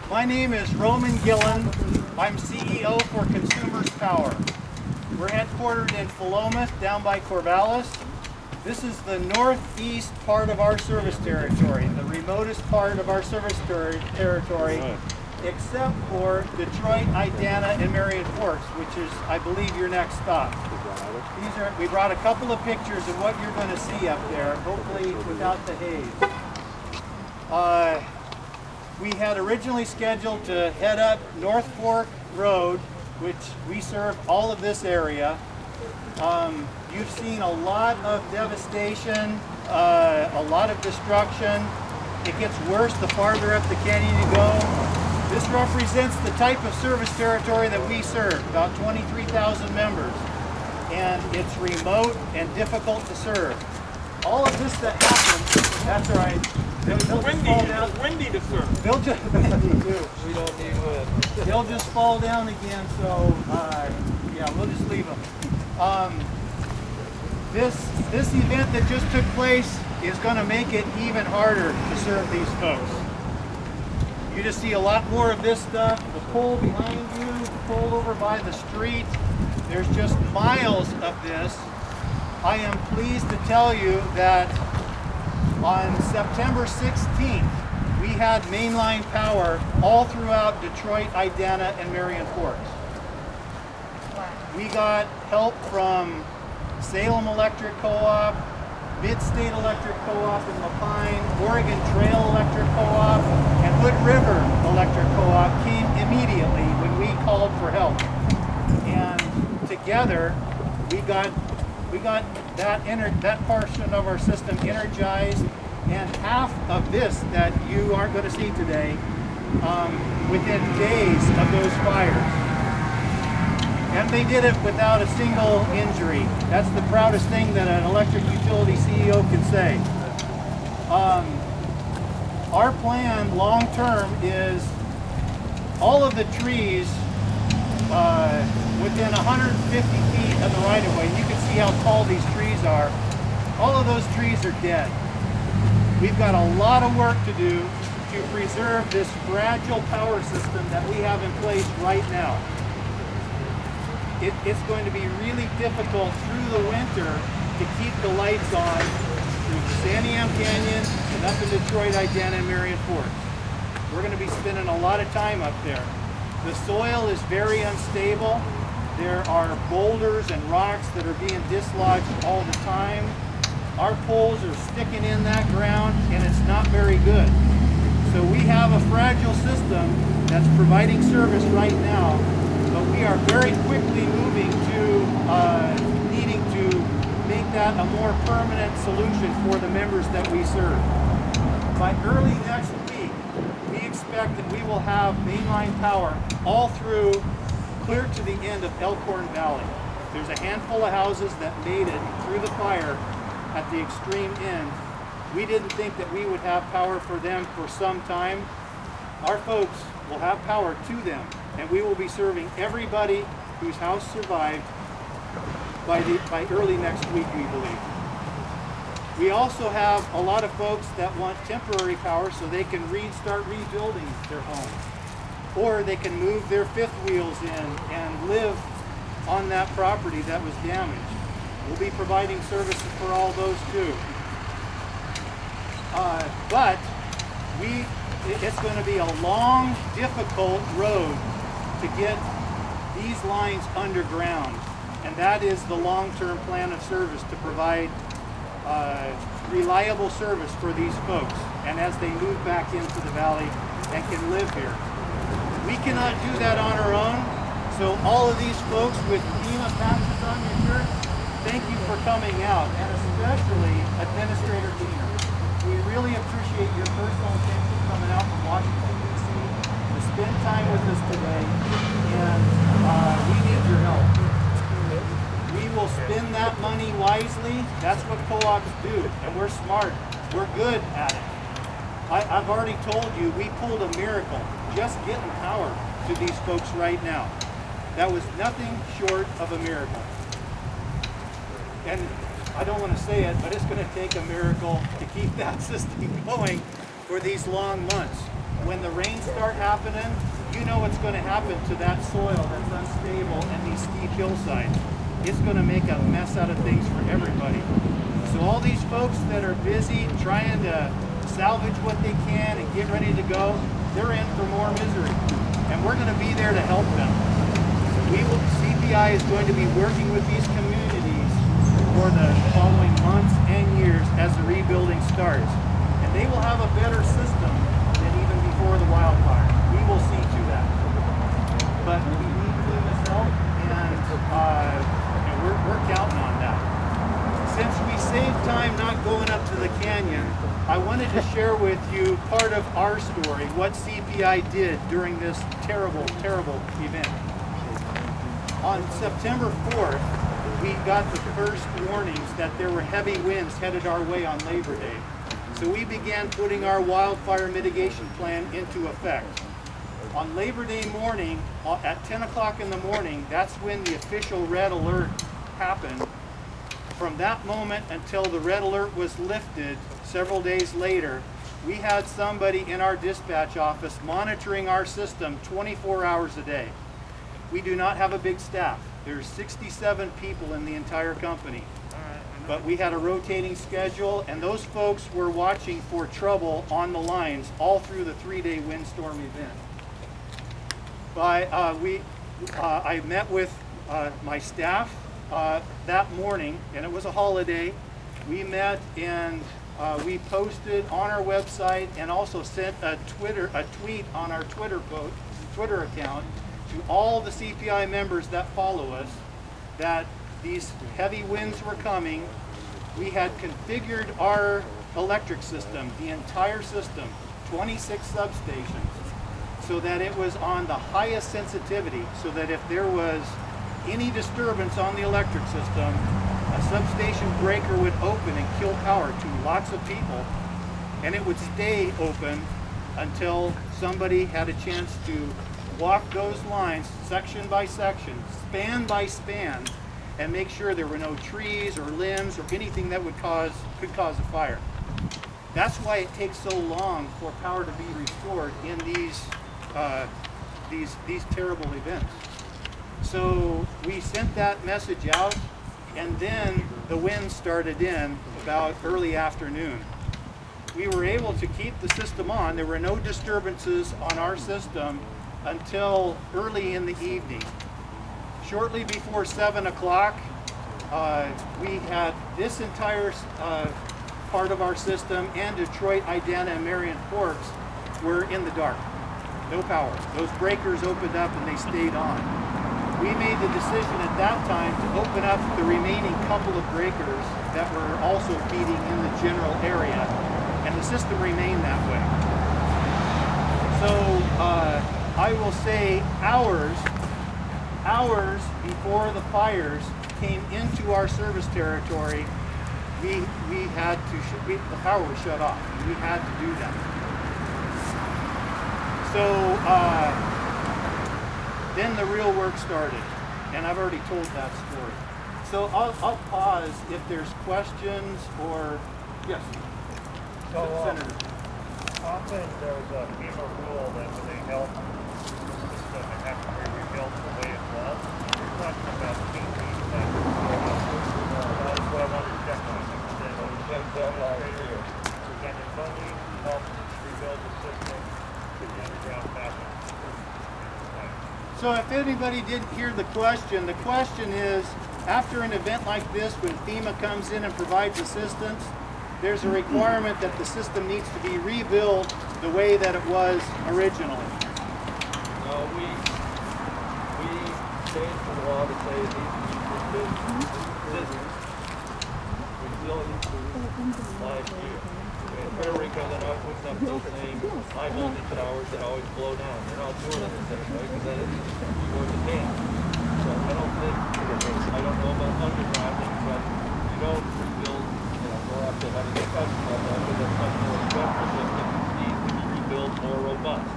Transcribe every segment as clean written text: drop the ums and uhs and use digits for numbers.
My name is Roman Gillen. I'm CEO for Consumers Power. We're headquartered in Philomath, down by Corvallis. This is the northeast part of our service territory, the remotest part of our service territory, except for Detroit, Idana, and Marion Forks, which is, I believe, your next stop. We brought a couple of pictures of what you're going to see up there, hopefully without the haze. We had originally scheduled to head up North Fork Road, which we serve all of this area. You've seen a lot of devastation, a lot of destruction. It gets worse the farther up the canyon you go. This represents the type of service territory that we serve, about 23,000 members. And it's remote and difficult to serve. All of this that happens, that's right. They'll windy to serve. They'll just windy too. We don't need wind. They'll just fall down again. So yeah, we'll just leave them. This event that just took place is going to make it even harder to serve these folks. You just see a lot more of this stuff. The pole behind you, the pole over by the street. There's just miles of this. I am pleased to tell you that on September 16th, we had mainline power all throughout Detroit, Idana, and Marion Forks. We got help from Salem Electric Co-op, Mid-State Electric Co-op in Lapine, Oregon Trail Electric Co-op, and Hood River Electric Co-op came immediately when we called for help. And together, we got that portion of our system energized, and half of this that you aren't going to see today within days of those fires. And they did it without a single injury. That's the proudest thing that an electric utility CEO can say. Our plan long term is all of the trees within 150 feet of the right-of-way. You can see how tall these trees are. All of those trees are dead. We've got a lot of work to do to preserve this fragile power system that we have in place right now. It's going to be really difficult through the winter to keep the lights on through Santiam Canyon and up in Detroit, Idana, and Marion Forks. We're going to be spending a lot of time up there. The soil is very unstable. There are boulders and rocks that are being dislodged all the time. Our poles are sticking in that ground, and it's not very good. So we have a fragile system that's providing service right now, but we are very quickly moving to needing to make that a more permanent solution for the members that we serve. By early next week, we expect that we will have mainline power all through clear to the end of Elkhorn Valley. There's a handful of houses that made it through the fire at the extreme end. We didn't think that we would have power for them for some time. Our folks will have power to them, and we will be serving everybody whose house survived by early next week, we believe. We also have a lot of folks that want temporary power so they can start rebuilding their home. Or they can move their fifth wheels in and live on that property that was damaged. We'll be providing services for all those too. But it's going to be a long, difficult road to get these lines underground. And that is the long-term plan of service, to provide reliable service for these folks, and as they move back into the valley and can live here. We cannot do that on our own, so all of these folks with FEMA patches on your shirt, thank you for coming out, and especially Administrator Diener. We really appreciate your personal attention coming out from Washington, D.C. to spend time with us today, and we need your help. We will spend that money wisely. That's what co-ops do, and we're smart. We're good at it. I've already told you, we pulled a miracle just getting power to these folks right now. That was nothing short of a miracle. And I don't want to say it, but it's going to take a miracle to keep that system going for these long months. when the rains start happening, you know what's going to happen to that soil that's unstable and these steep hillsides. It's going to make a mess out of things for everybody. So all these folks that are busy trying to salvage what they can and get ready to go, they're in for more misery. And we're going to be there to help them. CPI is going to be working with these communities for the following months and years as the rebuilding starts. And they will have a better system than even before the wildfire. We will see to that. But we need FEMA's help, and we're counting on that. Since we saved time not going up to the canyon, I wanted to share with you part of our story, what CPI did during this terrible, terrible event. On September 4th, we got the first warnings that there were heavy winds headed our way on Labor Day. So we began putting our wildfire mitigation plan into effect. On Labor Day morning, at 10 o'clock in the morning, that's when the official red alert happened. From that moment until the red alert was lifted several days later, we had somebody in our dispatch office monitoring our system 24 hours a day. We do not have a big staff. There's 67 people in the entire company. But we had a rotating schedule, and those folks were watching for trouble on the lines all through the 3-day windstorm event. I met with my staff that morning, and it was a holiday. We met and we posted on our website and also sent a tweet on our Twitter account to all the CPI members that follow us that these heavy winds were coming. We had configured our electric system, the entire system, 26 substations, so that it was on the highest sensitivity, so that if there was any disturbance on the electric system, a substation breaker would open and kill power to lots of people, and it would stay open until somebody had a chance to walk those lines section by section, span by span, and make sure there were no trees or limbs or anything that could cause a fire. That's why it takes so long for power to be restored in these terrible events. So we sent that message out, and then the wind started in about early afternoon. We were able to keep the system on. There were no disturbances on our system until early in the evening. Shortly before 7 o'clock, we had this entire part of our system, and Detroit, Idana, and Marion Forks were in the dark. No power. Those breakers opened up and they stayed on. We made the decision at that time to open up the remaining couple of breakers that were also feeding in the general area, and the system remained that way. So I will say hours before the fires came into our service territory, we had to, the power was shut off, and we had to do that. So then the real work started, and I've already told that story. So I'll pause if there's questions or, yes. So, Senator. often there's a FEMA rule that when they help the system, it has to be rebuilt the way it was. You're talking about changing that. That's what I wanted to check on. Can the funding help rebuild the system to the underground passage? So if anybody didn't hear the question is, after an event like this, when FEMA comes in and provides assistance, there's a requirement that the system needs to be rebuilt the way that it was originally. No, we changed the law to say these systems resilient to last year. In Puerto Rico, they're not putting up those same high voltage towers that always blow down. They're not doing it the same way because that is going to dam. So I don't know about undergrounding, but you don't rebuild, go up to having a discussion about that, because that's much more expensive system needs to be rebuilt more robust.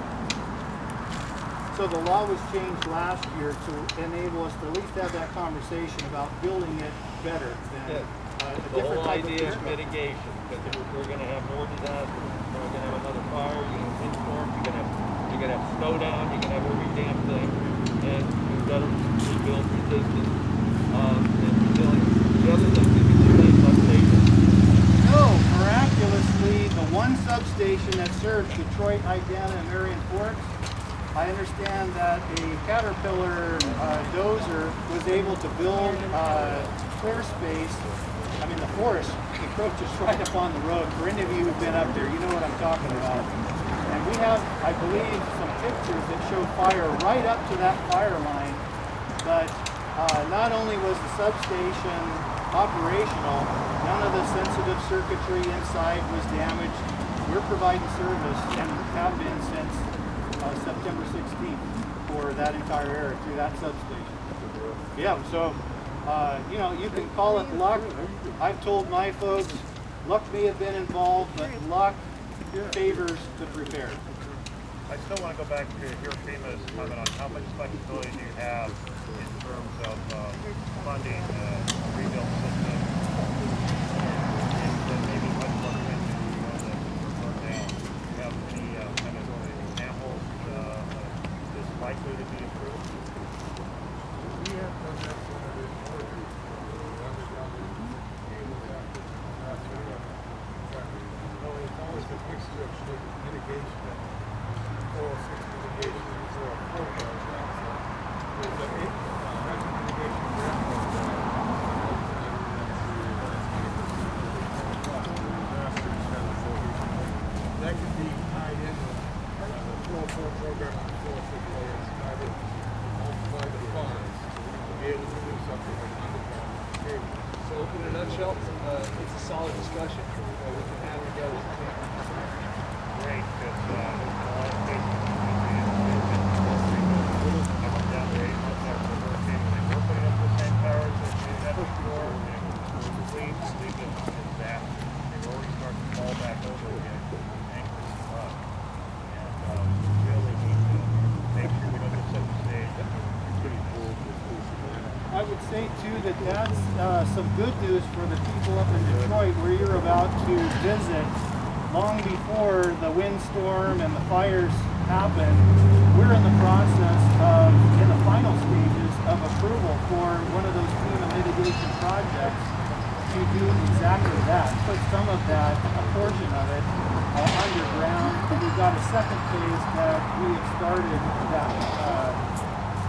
So the law was changed last year to enable us to at least have that conversation about building it better than. Yeah. The different whole type of idea is vehicle. mitigation, because we're gonna have more disasters. We're gonna have another fire, you're gonna have windstorms, you're gonna have snow down, you're gonna have every damn thing. And we've got to rebuild resistance, and resilience. The other thing is the substation. No, miraculously, the one substation that serves Detroit, Idana, and Marion Forks, I understand that a Caterpillar dozer was able to build clear space. I mean, the forest encroaches right up on the road. For any of you who've been up there, you know what I'm talking about. And we have, I believe, some pictures that show fire right up to that fire line. But not only was the substation operational, none of the sensitive circuitry inside was damaged. We're providing service and have been since September 16th for that entire area through that substation. Yeah, so you know, you can call it luck. I've told my folks, luck may have been involved, but luck favors the prepared. I still want to go back to your FEMA's comment on how much flexibility do you have in terms of funding rebuild system, and maybe much more attention to burn down. Do you have any kind of examples is likely to be improved? We have done that for other countries. No, it's always a mixture of mitigation and 406 mitigation and 404 programs. There's a mitigation grant program. That could be tied in with the 404 program and the 406 program, tied in, multiply the funds to be able to do something like underground cable. So in a nutshell, it's a solid discussion we can have together. Great, because a lot of cases, I went down there 8 months after the hurricane, when they were putting up the same towers that they had before, and it was complete disaster. They were already starting to fall back over again, anchors and up. And we really need to make sure we don't get such a stage. I would say too that that's some good news for the people up in Detroit where you're about to visit. Long before the windstorm and the fires happen, we're in the process of, in the final stages of approval for one of those FEMA mitigation projects to do exactly that. Put some of that, a portion of it, underground. And we've got a second phase that we have started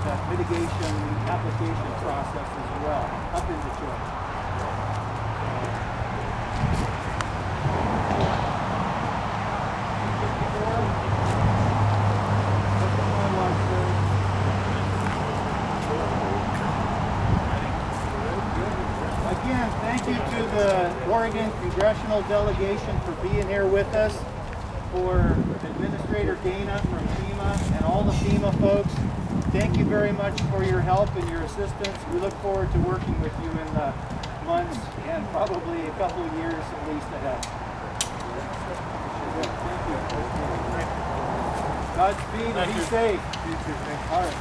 that mitigation application process as well, up in Detroit. Again, thank you to the Oregon Congressional Delegation for being here with us, for Administrator Dana from FEMA and all the FEMA folks. Thank you very much for your help and your assistance. We look forward to working with you in the months and probably a couple of years at least ahead. Thank you. Godspeed and be safe. All right.